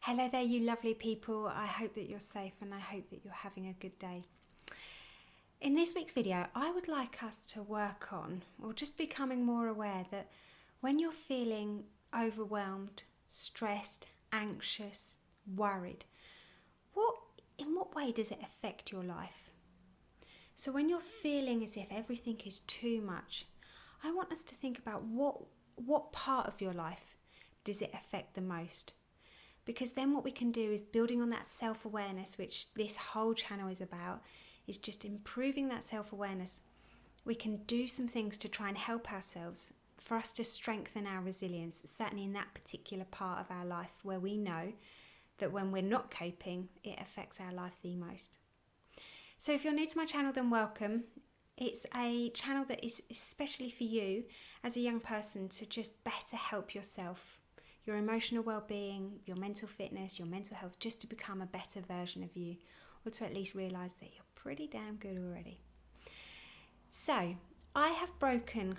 Hello there, you lovely people. I hope that you're safe and I hope that you're having a good day. In this week's video, I would like us to work on, or just becoming more aware that when you're feeling overwhelmed, stressed, anxious, worried, in what way does it affect your life? So when you're feeling as if everything is too much, I want us to think about what part of your life does it affect the most? Because then what we can do is building on that self-awareness, which this whole channel is about, is just improving that self-awareness. We can do some things to try and help ourselves, for us to strengthen our resilience, certainly in that particular part of our life where we know that when we're not coping, it affects our life the most. So if you're new to my channel, then welcome. It's a channel that is especially for you as a young person to just better help yourself, your emotional well-being, your mental fitness, your mental health, just to become a better version of you, or to at least realise that you're pretty damn good already. So I have broken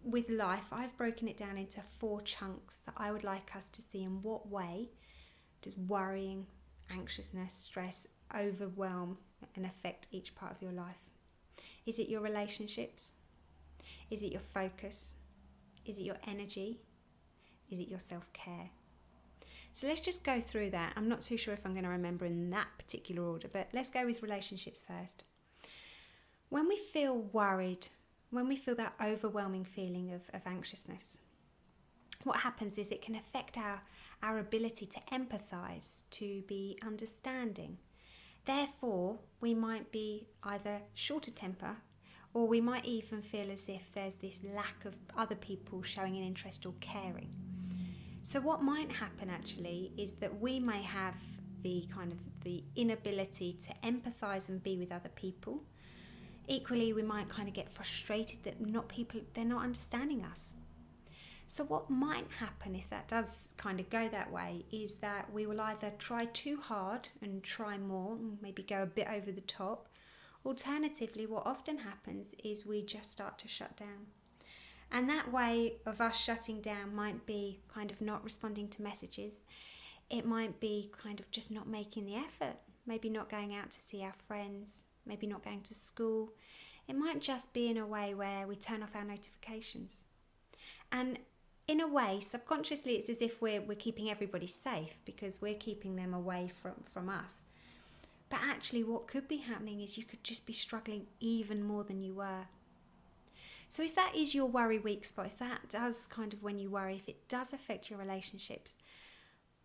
with life, I've broken it down into 4 chunks that I would like us to see in what way does worrying, anxiousness, stress, overwhelm and affect each part of your life. Is it your relationships? Is it your focus? Is it your energy? Is it your self-care? So let's just go through that. I'm not too sure if I'm going to remember in that particular order, but let's go with relationships first. When we feel worried, when we feel that overwhelming feeling of anxiousness, what happens is it can affect our ability to empathise, to be understanding. Therefore, we might be either short of temper, or we might even feel as if there's this lack of other people showing an interest or caring. So what might happen actually is that we may have the inability to empathise and be with other people. Equally, we might get frustrated that they're not understanding us. So what might happen if that does go that way is that we will either try too hard and try more and maybe go a bit over the top. Alternatively, what often happens is we just start to shut down. And that way of us shutting down might be not responding to messages. It might be just not making the effort, maybe not going out to see our friends, maybe not going to school. It might just be in a way where we turn off our notifications. And in a way, subconsciously, it's as if we're keeping everybody safe because we're keeping them away from us. But actually what could be happening is you could just be struggling even more than you were. So if that is your worry weak spot, if that does when you worry, if it does affect your relationships,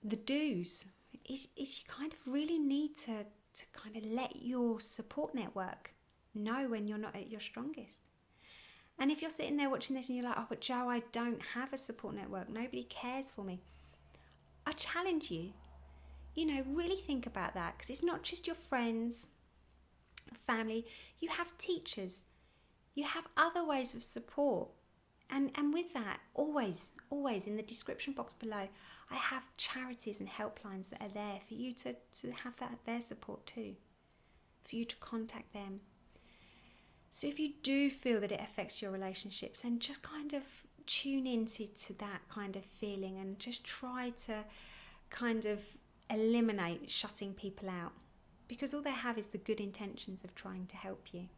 the do's is you really need to let your support network know when you're not at your strongest. And if you're sitting there watching this and you're like, oh, but Jo, I don't have a support network. Nobody cares for me. I challenge you, really think about that, because it's not just your friends, family. You have teachers. You have other ways of support. And with that, always in the description box below, I have charities and helplines that are there for you to have their support too, for you to contact them. So if you do feel that it affects your relationships, then just tune into that feeling and just try to eliminate shutting people out, because all they have is the good intentions of trying to help you.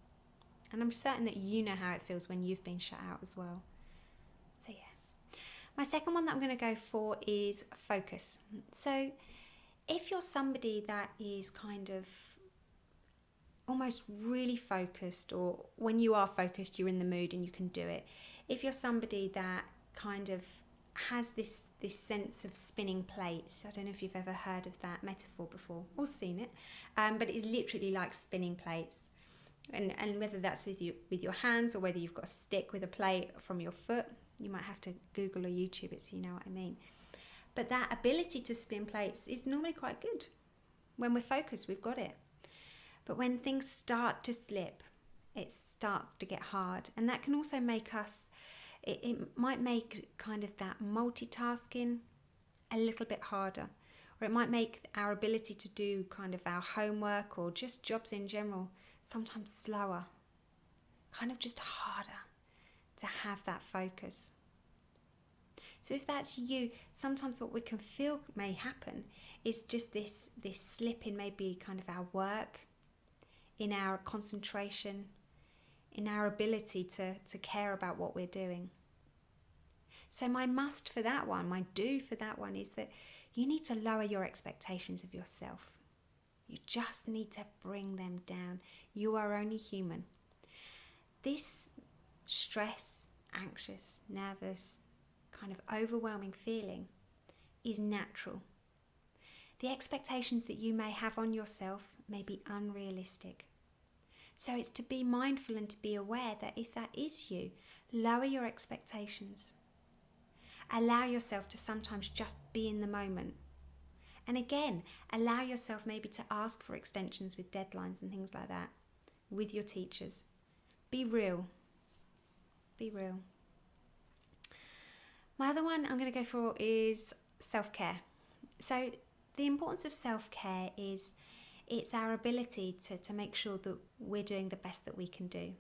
And I'm certain that you know how it feels when you've been shut out as well. So yeah. My second one that I'm going to go for is focus. So if you're somebody that is almost really focused, or when you are focused, you're in the mood and you can do it. If you're somebody that has this sense of spinning plates, I don't know if you've ever heard of that metaphor before or seen it, but it's literally like spinning plates. And whether that's with your hands, or whether you've got a stick with a plate from your foot, you might have to Google or YouTube it so you know what I mean. But that ability to spin plates is normally quite good. When we're focused, we've got it. But when things start to slip, it starts to get hard. And that can also make it might make that multitasking a little bit harder. Or it might make our ability to do our homework or just jobs in general sometimes slower, just harder to have that focus. So if that's you, sometimes what we can feel may happen is just this slip in maybe kind of our work, in our concentration, in our ability to care about what we're doing. So my must for that one, my do for that one, is that you need to lower your expectations of yourself. You just need to bring them down. You are only human. This stress, anxious, nervous, kind of overwhelming feeling is natural. The expectations that you may have on yourself may be unrealistic. So it's to be mindful and to be aware that if that is you, lower your expectations. Allow yourself to sometimes just be in the moment. And again, allow yourself maybe to ask for extensions with deadlines and things like that with your teachers. Be real. Be real. My other one I'm going to go for is self-care. So the importance of self-care is it's our ability to make sure that we're doing the best that we can do.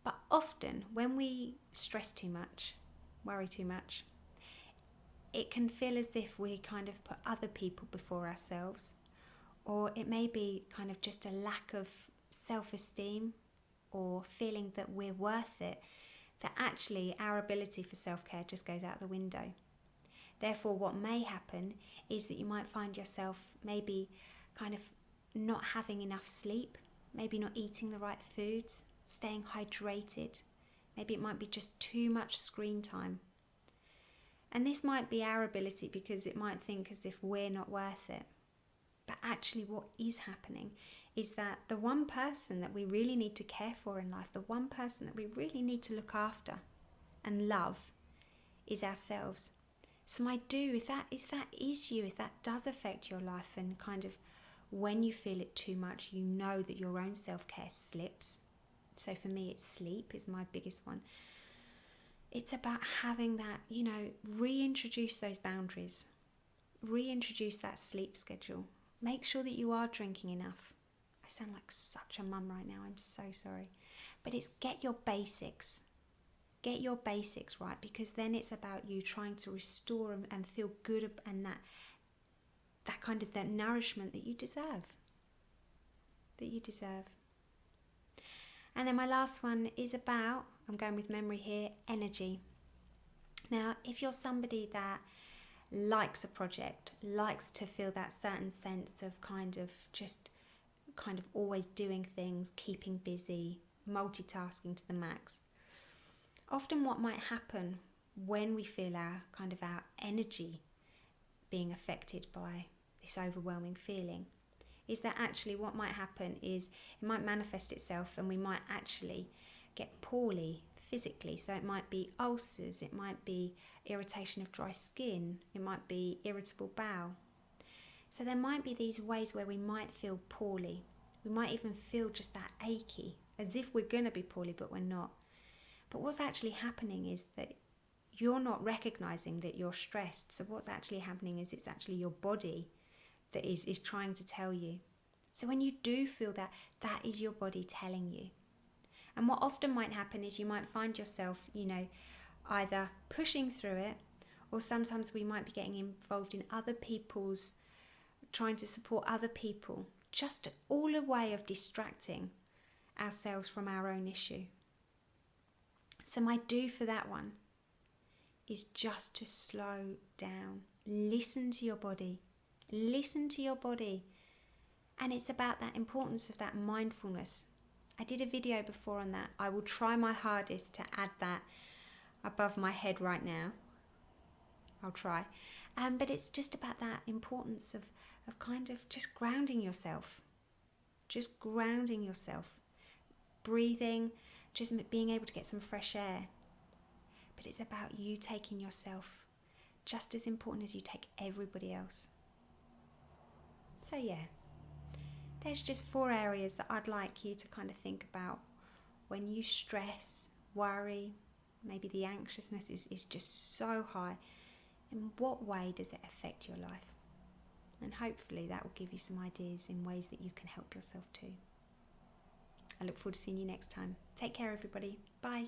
But often when we stress too much, worry too much, it can feel as if we kind of put other people before ourselves, or it may be kind of just a lack of self-esteem or feeling that we're worth it, that actually our ability for self-care just goes out the window. Therefore, what may happen is that you might find yourself maybe kind of not having enough sleep, maybe not eating the right foods, staying hydrated. Maybe it might be just too much screen time. And this might be our ability because it might think as if we're not worth it. But actually what is happening is that the one person that we really need to care for in life, the one person that we really need to look after and love is ourselves. So my do, if that is you, if that does affect your life and kind of when you feel it too much, you know that your own self-care slips. So for me, it's sleep is my biggest one. It's about having that, reintroduce those boundaries, reintroduce that sleep schedule. Make sure that you are drinking enough. I sound like such a mum right now, I'm so sorry. But it's get your basics. Get your basics right, because then it's about you trying to restore and feel good and that kind of that nourishment that you deserve. And then my last one is about, I'm going with memory here, energy. Now, if you're somebody that likes a project, likes to feel that certain sense of kind of always doing things, keeping busy, multitasking to the max, often what might happen when we feel our energy being affected by this overwhelming feeling is that actually what might happen is it might manifest itself and we might actually get poorly physically. So it might be ulcers, it might be irritation of dry skin, it might be irritable bowel. So there might be these ways where we might feel poorly. We might even feel just that achy, as if we're going to be poorly, but we're not. But what's actually happening is that you're not recognizing that you're stressed. So what's actually happening is it's actually your body that is trying to tell you. So when you do feel that, that is your body telling you. And what often might happen is you might find yourself, either pushing through it, or sometimes we might be getting involved in other people's, trying to support other people, just all a way of distracting ourselves from our own issue. So my do for that one is just to slow down. Listen to your body. Listen to your body. And it's about that importance of that mindfulness. I did a video before on that. I will try my hardest to add that above my head right now. I'll try. But it's just about that importance of kind of just grounding yourself. Just grounding yourself. Breathing, just being able to get some fresh air. But it's about you taking yourself just as important as you take everybody else. So yeah, there's just 4 areas that I'd like you to kind of think about when you stress, worry, maybe the anxiousness is just so high. In what way does it affect your life? And hopefully that will give you some ideas in ways that you can help yourself too. I look forward to seeing you next time. Take care, everybody. Bye.